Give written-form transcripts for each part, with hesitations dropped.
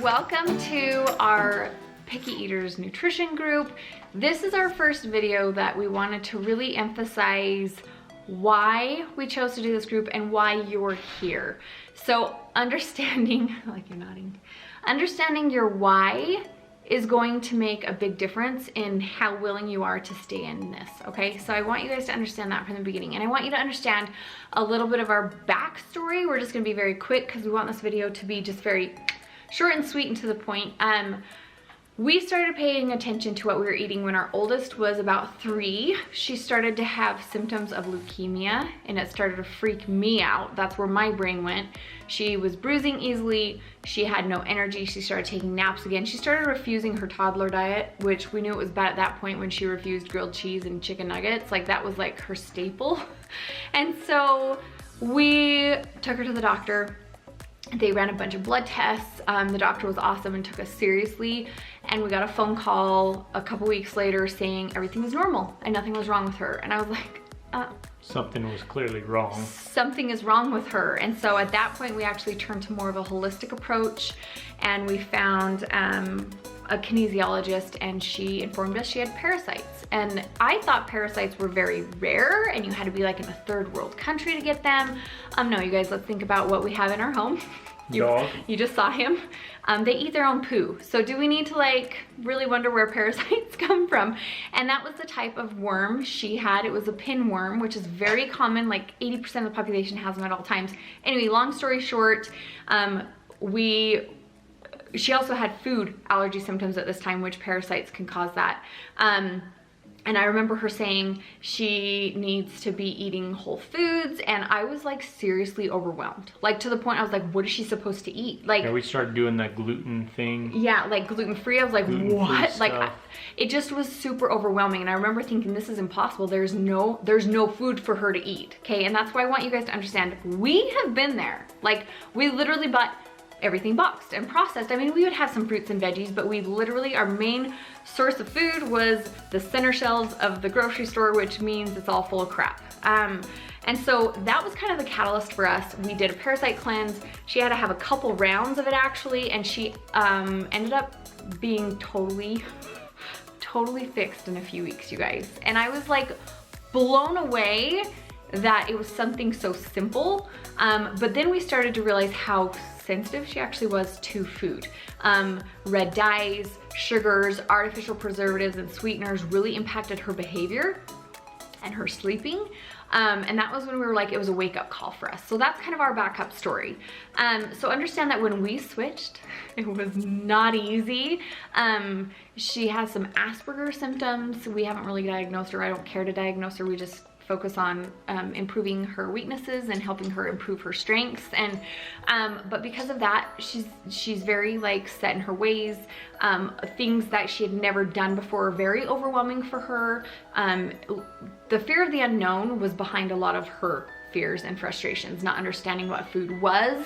Welcome to our Picky Eaters Nutrition Group. This is our first video that we wanted to really emphasize why we chose to do this group and why you're here. So understanding, like you're nodding, understanding your why is going to make a big difference in how willing you are to stay in this, okay? So I want you guys to understand that from the beginning, and I want you to understand a little bit of our backstory. We're just gonna be very quick because we want this video to be just very short and sweet and to the point. We started paying attention to what we were eating when our oldest was about 3. She started to have symptoms of leukemia and it started to freak me out. That's where my brain went. She was bruising easily. She had no energy. She started taking naps again. She started refusing her toddler diet, which we knew it was bad at that point when she refused grilled cheese and chicken nuggets. Like that was like her staple. And so we took her to the doctor. They ran a bunch of blood tests. The doctor was awesome and took us seriously. And we got a phone call a couple weeks later saying everything was normal and nothing was wrong with her. And I was like, something was clearly wrong. Something is wrong with her. And so at that point, we actually turned to more of a holistic approach, and we found a kinesiologist, and she informed us she had parasites. And I thought parasites were very rare and you had to be like in a third world country to get them. No, you guys, let's think about what we have in our home. You just saw him. They eat their own poo. So do we need to like really wonder where parasites come from? And that was the type of worm she had. It was a pinworm, which is very common. Like 80% of the population has them at all times. Anyway, long story short, she also had food allergy symptoms at this time, which parasites can cause that. And I remember her saying she needs to be eating whole foods, and I was like seriously overwhelmed. Like to the point I was like, what is she supposed to eat? Like, yeah, we started doing that gluten thing. Yeah, like gluten-free. I was like, what? Like it just was super overwhelming. And I remember thinking, this is impossible. There's no food for her to eat. Okay, and that's why I want you guys to understand, we have been there. Like we literally bought everything boxed and processed. I mean, we would have some fruits and veggies, but we literally, our main source of food was the center shelves of the grocery store, which means it's all full of crap. And so that was kind of the catalyst for us. We did a parasite cleanse. She had to have a couple rounds of it actually, and she ended up being totally fixed in a few weeks, you guys. And I was like blown away that it was something so simple. But then we started to realize how sensitive she actually was to food. Red dyes, sugars, artificial preservatives, and sweeteners really impacted her behavior and her sleeping. And that was when we were like, it was a wake-up call for us. So that's kind of our backup story. So understand that when we switched, it was not easy. She has some Asperger's symptoms. We haven't really diagnosed her. I don't care to diagnose her. We just focus on improving her weaknesses and helping her improve her strengths. And but because of that, she's very like set in her ways. Things that she had never done before are very overwhelming for her. The fear of the unknown was behind a lot of her fears and frustrations, not understanding what food was.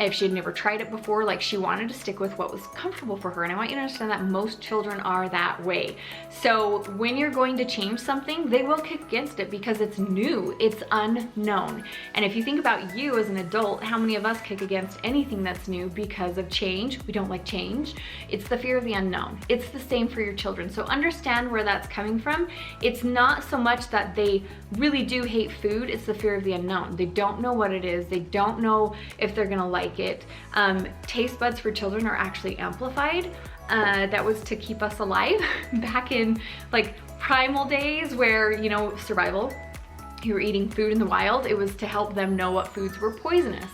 If she had never tried it before, like she wanted to stick with what was comfortable for her. And I want you to understand that most children are that way. So when you're going to change something, they will kick against it because it's new, it's unknown. And if you think about you as an adult, how many of us kick against anything that's new because of change? We don't like change. It's the fear of the unknown. It's the same for your children. So understand where that's coming from. It's not so much that they really do hate food, it's the fear of the unknown. They don't know what it is. They don't know if they're gonna like it. Taste buds for children are actually amplified. That was to keep us alive back in like primal days where, you know, survival, you were eating food in the wild. It was to help them know what foods were poisonous.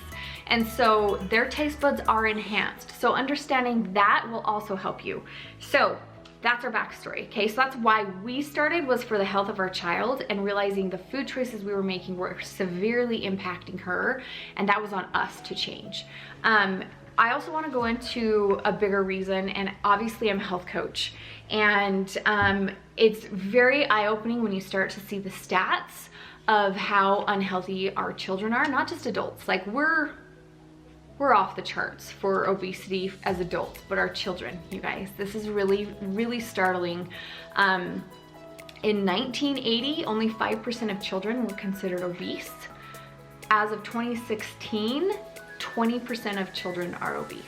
And so their taste buds are enhanced. So understanding that will also help you. So that's our backstory, okay? So that's why we started, was for the health of our child and realizing the food choices we were making were severely impacting her, and that was on us to change. I also wanna go into a bigger reason, and obviously I'm a health coach, and it's very eye-opening when you start to see the stats of how unhealthy our children are, not just adults. Like we're off the charts for obesity as adults, but our children, you guys, this is really, really startling. In 1980, only 5% of children were considered obese. As of 2016, 20% of children are obese.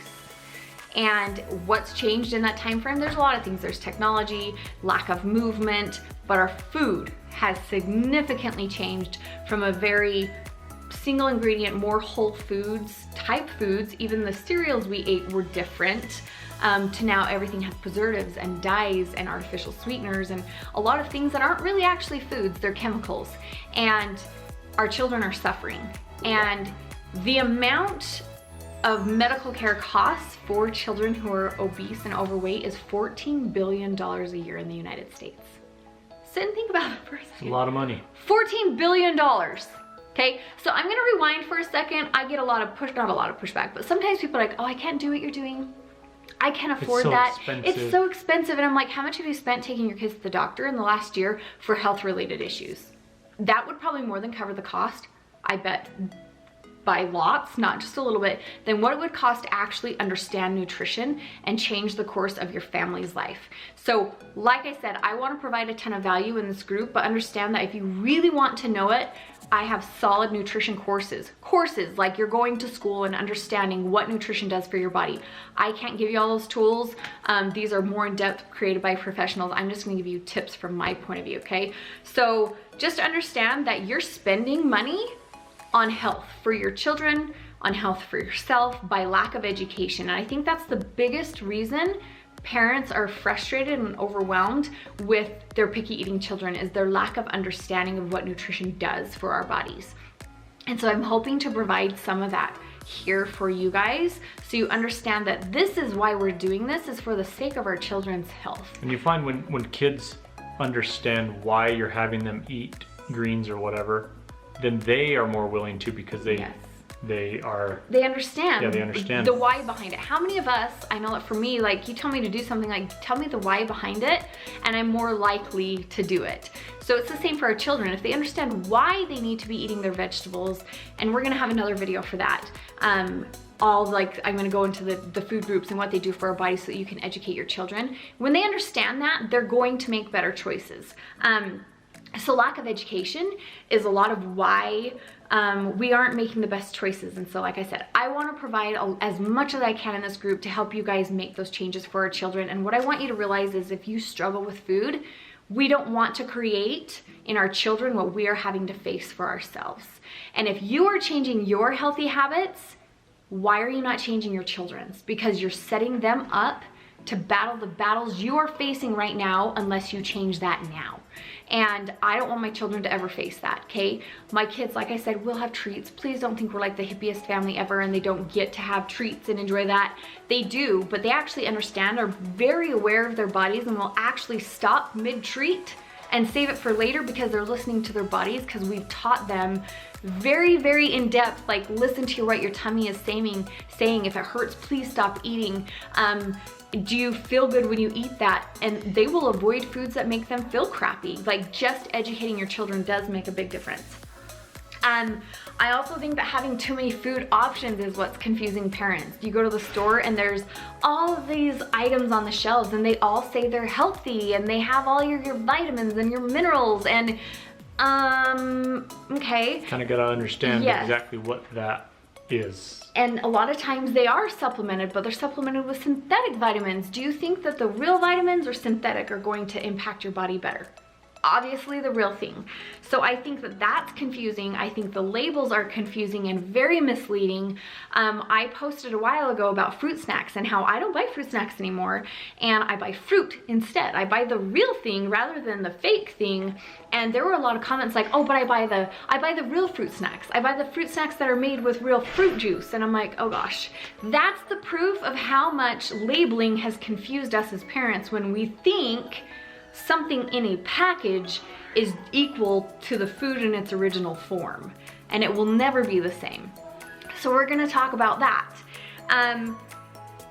And what's changed in that time frame? There's a lot of things. There's technology, lack of movement, but our food has significantly changed from a very single ingredient, more whole foods type foods. Even the cereals we ate were different, to now everything has preservatives and dyes and artificial sweeteners and a lot of things that aren't really actually foods, they're chemicals. And our children are suffering. And the amount of medical care costs for children who are obese and overweight is $14 billion a year in the United States. Sit and think about it for a second. A lot of money. $14 billion. Okay, so I'm gonna rewind for a second. I get a lot of not a lot of pushback, but sometimes people are like, oh, I can't do what you're doing. I can't afford that. It's so expensive. And I'm like, how much have you spent taking your kids to the doctor in the last year for health-related issues? That would probably more than cover the cost, I bet, by lots, not just a little bit, than what it would cost to actually understand nutrition and change the course of your family's life. So like I said, I want to provide a ton of value in this group, but understand that if you really want to know it, I have solid nutrition courses like you're going to school and understanding what nutrition does for your body. I can't give you all those tools. These are more in depth, created by professionals. I'm just gonna give you tips from my point of view, okay? So just understand that you're spending money on health for your children, on health for yourself by lack of education. And I think that's the biggest reason parents are frustrated and overwhelmed with their picky eating children, is their lack of understanding of what nutrition does for our bodies. And so I'm hoping to provide some of that here for you guys, so you understand that this is why we're doing this, is for the sake of our children's health. And you find when kids understand why you're having them eat greens or whatever, then they are more willing to, because they understand. Yeah, they understand the why behind it. How many of us, I know that for me, like, you tell me to do something, like, tell me the why behind it, and I'm more likely to do it. So it's the same for our children. If they understand why they need to be eating their vegetables, and we're gonna have another video for that. I'm gonna go into the food groups and what they do for our bodies so that you can educate your children. When they understand that, they're going to make better choices. So lack of education is a lot of why we aren't making the best choices. And so, like I said, I want to provide as much as I can in this group to help you guys make those changes for our children. And what I want you to realize is, if you struggle with food, we don't want to create in our children what we are having to face for ourselves. And if you are changing your healthy habits, why are you not changing your children's? Because you're setting them up to battle the battles you are facing right now unless you change that now. And I don't want my children to ever face that, okay? My kids, like I said, will have treats. Please don't think we're like the hippiest family ever and they don't get to have treats and enjoy that. They do, but they actually understand, are very aware of their bodies, and will actually stop mid-treat and save it for later because they're listening to their bodies, because we've taught them very, very in depth, like, listen to what your tummy is saying. If it hurts, please stop eating. Do you feel good when you eat that? And they will avoid foods that make them feel crappy. Like, just educating your children does make a big difference. I also think that having too many food options is what's confusing parents. You go to the store and there's all of these items on the shelves, and they all say they're healthy and they have all your vitamins and your minerals, and okay. Kind of got to understand exactly what that is. And a lot of times they are supplemented, but they're supplemented with synthetic vitamins. Do you think that the real vitamins or synthetic are going to impact your body better? Obviously the real thing. So I think that that's confusing. I think the labels are confusing and very misleading. I posted a while ago about fruit snacks and how I don't buy fruit snacks anymore, and I buy fruit instead. I buy the real thing rather than the fake thing. And there were a lot of comments like, oh, but I buy the real fruit snacks. I buy the fruit snacks that are made with real fruit juice. And I'm like, oh gosh, that's the proof of how much labeling has confused us as parents, when we think something in a package is equal to the food in its original form, and it will never be the same. So we're gonna talk about that.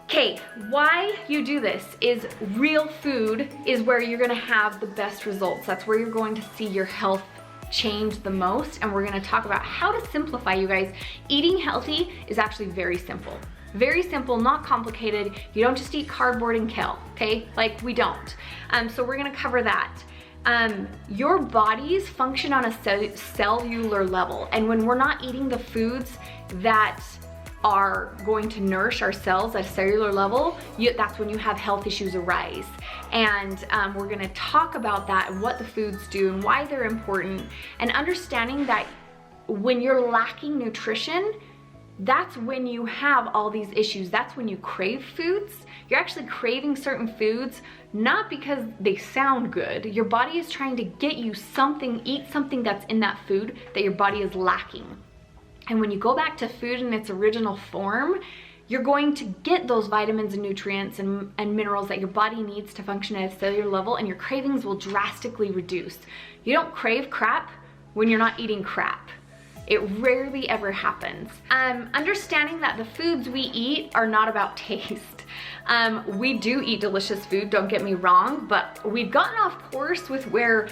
Okay, why you do this is real food is where you're gonna have the best results. That's where you're going to see your health change the most, and we're gonna talk about how to simplify, you guys. Eating healthy is actually very simple. Very simple, not complicated. You don't just eat cardboard and kale, okay? Like, we don't. So we're gonna cover that. Your bodies function on a cellular level, and when we're not eating the foods that are going to nourish our cells at a cellular level, that's when you have health issues arise. And we're gonna talk about that and what the foods do and why they're important, and understanding that when you're lacking nutrition, that's when you have all these issues. That's when you crave foods. You're actually craving certain foods, not because they sound good. Your body is trying to get you something, eat something that's in that food that your body is lacking. And when you go back to food in its original form, you're going to get those vitamins and nutrients and minerals that your body needs to function at a cellular level, and your cravings will drastically reduce. You don't crave crap when you're not eating crap. It rarely ever happens. Understanding that the foods we eat are not about taste. We do eat delicious food, don't get me wrong, but we've gotten off course with where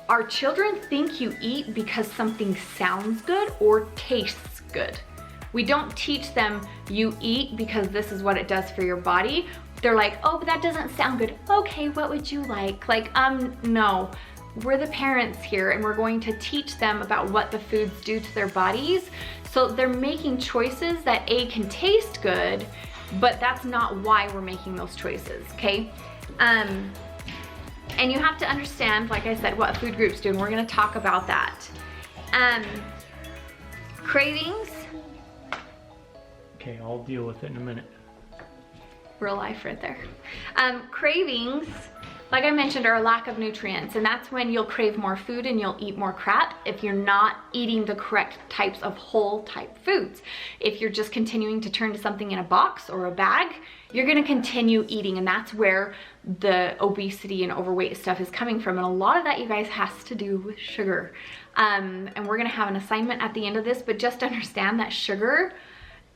our children think you eat because something sounds good or tastes good. We don't teach them you eat because this is what it does for your body. They're like, oh, but that doesn't sound good. Okay, what would you like? Like, no. We're the parents here, and we're going to teach them about what the foods do to their bodies. So they're making choices that can taste good, but that's not why we're making those choices, okay? And you have to understand, like I said, what food groups do, and we're gonna talk about that. Cravings. Okay, I'll deal with it in a minute. Real life right there. Cravings, like I mentioned, are a lack of nutrients, and that's when you'll crave more food and you'll eat more crap if you're not eating the correct types of whole type foods. If you're just continuing to turn to something in a box or a bag, you're gonna continue eating, and that's where the obesity and overweight stuff is coming from. And a lot of that, you guys, has to do with sugar. And we're gonna have an assignment at the end of this, but just understand that sugar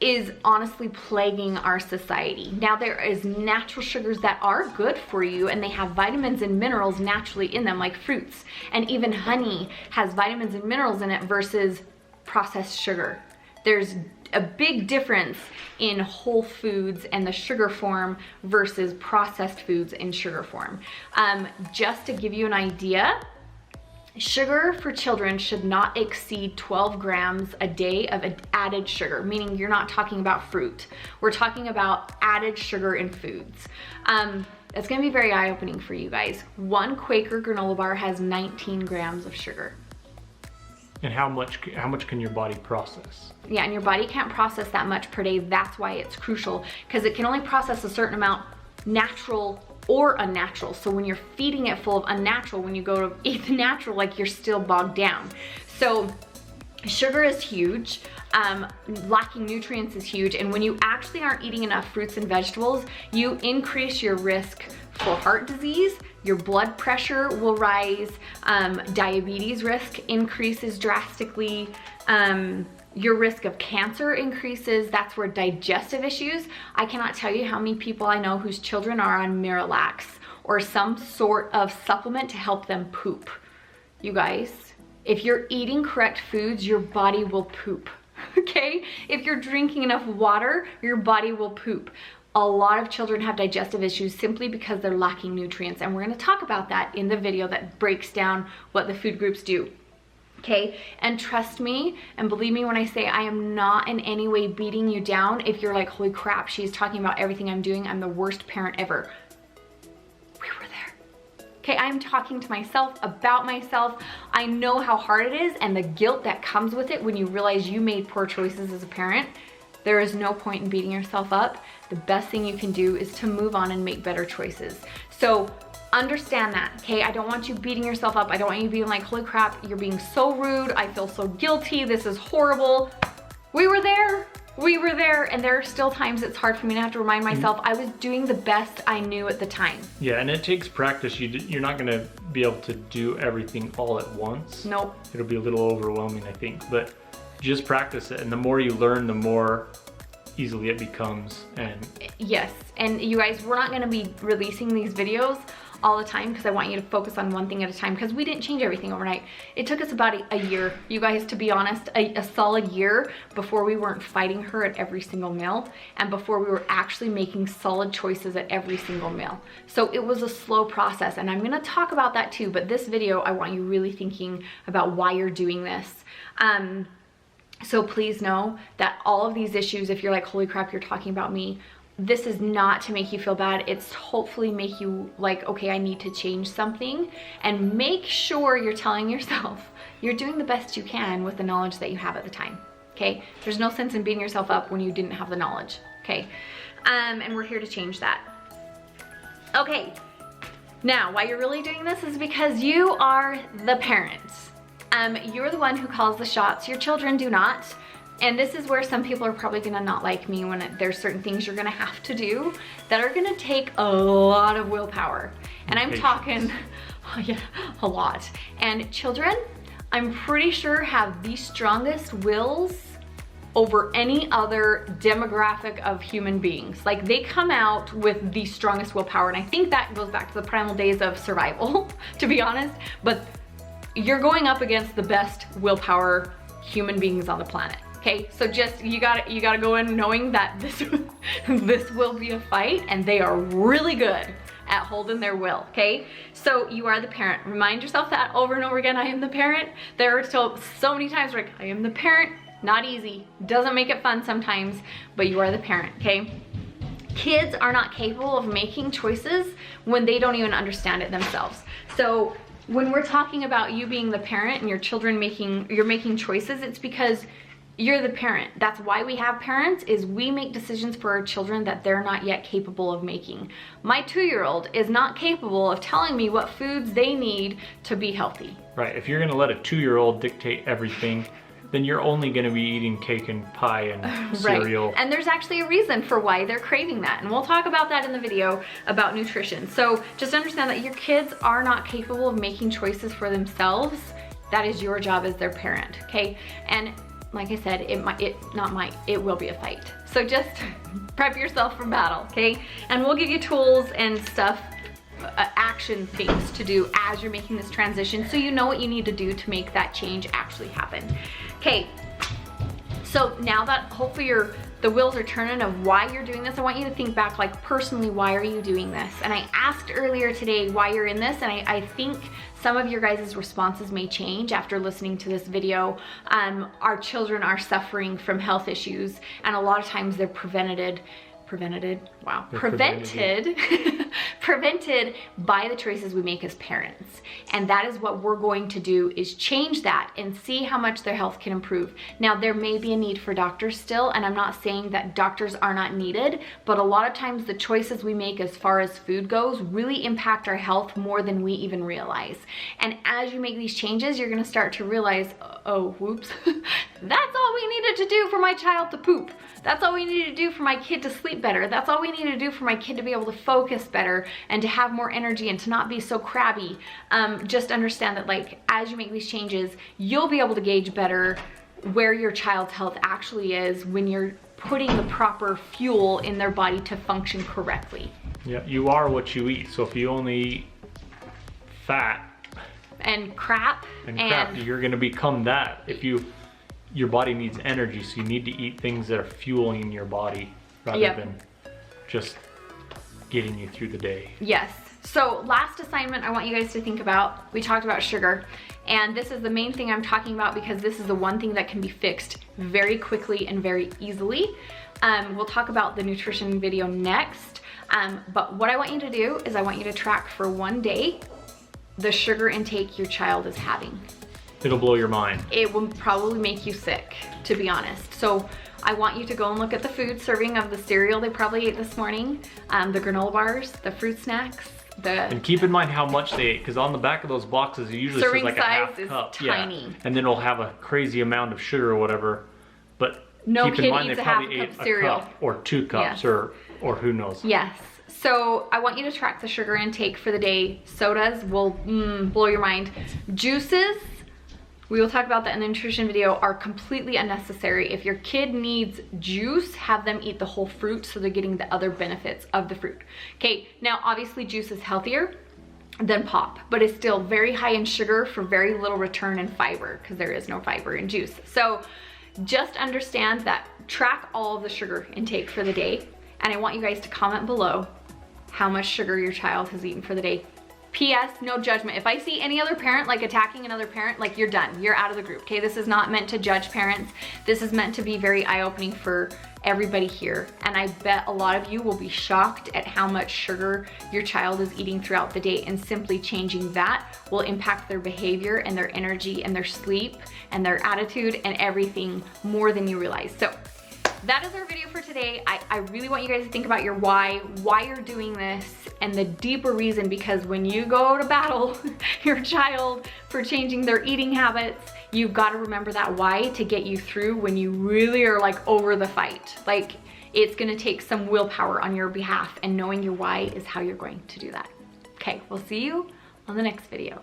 is honestly plaguing our society. Now, there is natural sugars that are good for you, and they have vitamins and minerals naturally in them, like fruits, and even honey has vitamins and minerals in it versus processed sugar. There's a big difference in whole foods and the sugar form versus processed foods in sugar form. Just to give you an idea, sugar for children should not exceed 12 grams a day of added sugar, meaning you're not talking about fruit. We're talking about added sugar in foods. It's gonna be very eye-opening for you guys. One Quaker granola bar has 19 grams of sugar. And how much can your body process? Yeah, and your body can't process that much per day. That's why it's crucial, because it can only process a certain amount, natural or unnatural. So when you're feeding it full of unnatural, when you go to eat the natural, like, you're still bogged down. So sugar is huge. Lacking nutrients is huge. And when you actually aren't eating enough fruits and vegetables, you increase your risk for heart disease, your blood pressure will rise, diabetes risk increases drastically, your risk of cancer increases. That's where digestive issues. I cannot tell you how many people I know whose children are on Miralax or some sort of supplement to help them poop. You guys, if you're eating correct foods, your body will poop, okay? If you're drinking enough water, your body will poop. A lot of children have digestive issues simply because they're lacking nutrients, and we're gonna talk about that in the video that breaks down what the food groups do. Okay, and trust me and believe me when I say I am not in any way beating you down. If you're like, holy crap, she's talking about everything I'm doing, I'm the worst parent ever. We were there. Okay, I'm talking to myself about myself. I know how hard it is and the guilt that comes with it when you realize you made poor choices as a parent. There is no point in beating yourself up. The best thing you can do is to move on and make better choices. So understand that, okay? I don't want you beating yourself up. I don't want you being like, holy crap, you're being so rude. I feel so guilty. This is horrible. We were there. We were there. And there are still times it's hard for me to have to remind myself I was doing the best I knew at the time. Yeah, and it takes practice. You're not going to be able to do everything all at once. Nope. It'll be a little overwhelming, I think. But just practice it. And the more you learn, the more easily it becomes. And yes, and you guys, we're not going to be releasing these videos all the time because I want you to focus on one thing at a time, because we didn't change everything overnight. It took us about a year, you guys, to be honest, a solid year before we weren't fighting her at every single meal and before we were actually making solid choices at every single meal. So it was a slow process, and I'm going to talk about that too, but this video I want you really thinking about why you're doing this. So please know that all of these issues, if you're like, holy crap, you're talking about me, this is not to make you feel bad. It's hopefully make you like, okay, I need to change something, and make sure you're telling yourself you're doing the best you can with the knowledge that you have at the time, okay? There's no sense in beating yourself up when you didn't have the knowledge, okay? And we're here to change that. Okay, now why you're really doing this is because you are the parents. You're the one who calls the shots. Your children do not. And this is where some people are probably gonna not like me when there's certain things you're gonna have to do that are gonna take a lot of willpower. And I'm talking, yeah, a lot. And children, I'm pretty sure have the strongest wills over any other demographic of human beings. Like, they come out with the strongest willpower. And I think that goes back to the primal days of survival, to be honest. But you're going up against the best willpower human beings on the planet. Okay, so just, you gotta go in knowing that this will be a fight, and they are really good at holding their will, okay? So you are the parent. Remind yourself that over and over again, I am the parent. There are so many times where I am the parent, not easy, doesn't make it fun sometimes, but you are the parent, okay? Kids are not capable of making choices when they don't even understand it themselves. So when we're talking about you being the parent and your children making choices, it's because you're the parent. That's why we have parents, is we make decisions for our children that they're not yet capable of making. My 2-year-old is not capable of telling me what foods they need to be healthy. Right, if you're gonna let a 2-year-old dictate everything, then you're only gonna be eating cake and pie and cereal. Right. And there's actually a reason for why they're craving that. And we'll talk about that in the video about nutrition. So just understand that your kids are not capable of making choices for themselves. That is your job as their parent, okay? And like I said, it will be a fight. So just prep yourself for battle, okay? And we'll give you tools and stuff, action things to do as you're making this transition, so you know what you need to do to make that change actually happen. Okay, so now that hopefully the wheels are turning of why you're doing this, I want you to think back, like, personally, why are you doing this? And I asked earlier today why you're in this, and I think some of your guys' responses may change after listening to this video. Our children are suffering from health issues, and a lot of times they're prevented by the choices we make as parents. And that is what we're going to do, is change that and see how much their health can improve. Now, there may be a need for doctors still, and I'm not saying that doctors are not needed, but a lot of times the choices we make as far as food goes really impact our health more than we even realize. And as you make these changes, you're gonna start to realize, oh, whoops, that's all we needed to do for my child to poop. That's all we needed to do for my kid to sleep better. That's all we needed to do for my kid to be able to focus better and to have more energy and to not be so crabby. Just understand that, like, as you make these changes, you'll be able to gauge better where your child's health actually is when you're putting the proper fuel in their body to function correctly. Yeah, you are what you eat. So if you only eat fat and crap, you're gonna become that. If your body needs energy, so you need to eat things that are fueling your body rather than just getting you through the day. Yes. So last assignment I want you guys to think about, we talked about sugar, and this is the main thing I'm talking about because this is the one thing that can be fixed very quickly and very easily. We'll talk about the nutrition video next, but what I want you to do is I want you to track for one day the sugar intake your child is having. It'll blow your mind. It will probably make you sick, to be honest. So I want you to go and look at the food serving of the cereal they probably ate this morning, the granola bars, the fruit snacks, and keep in mind how much they ate, because on the back of those boxes it usually says like a half cup. Tiny. Yeah. And then it'll have a crazy amount of sugar or whatever. But no keep kid in mind eats they a half probably cup ate of cereal. a cup or 2 cups, or who knows. Yes. So I want you to track the sugar intake for the day. Sodas will blow your mind. Juices, we will talk about that in the nutrition video, are completely unnecessary. If your kid needs juice, have them eat the whole fruit so they're getting the other benefits of the fruit. Okay, now obviously juice is healthier than pop, but it's still very high in sugar for very little return in fiber, because there is no fiber in juice. So just understand that, track all of the sugar intake for the day, and I want you guys to comment below how much sugar your child has eaten for the day. P.S. No judgment. If I see any other parent like attacking another parent, like you're done. You're out of the group, okay? This is not meant to judge parents. This is meant to be very eye-opening for everybody here. And I bet a lot of you will be shocked at how much sugar your child is eating throughout the day, and simply changing that will impact their behavior and their energy and their sleep and their attitude and everything more than you realize. So that is our video for today. I really want you guys to think about your why you're doing this, and the deeper reason, because when you go to battle your child for changing their eating habits, you've got to remember that why to get you through when you really are like over the fight. Like, it's gonna take some willpower on your behalf, and knowing your why is how you're going to do that. Okay, we'll see you on the next video.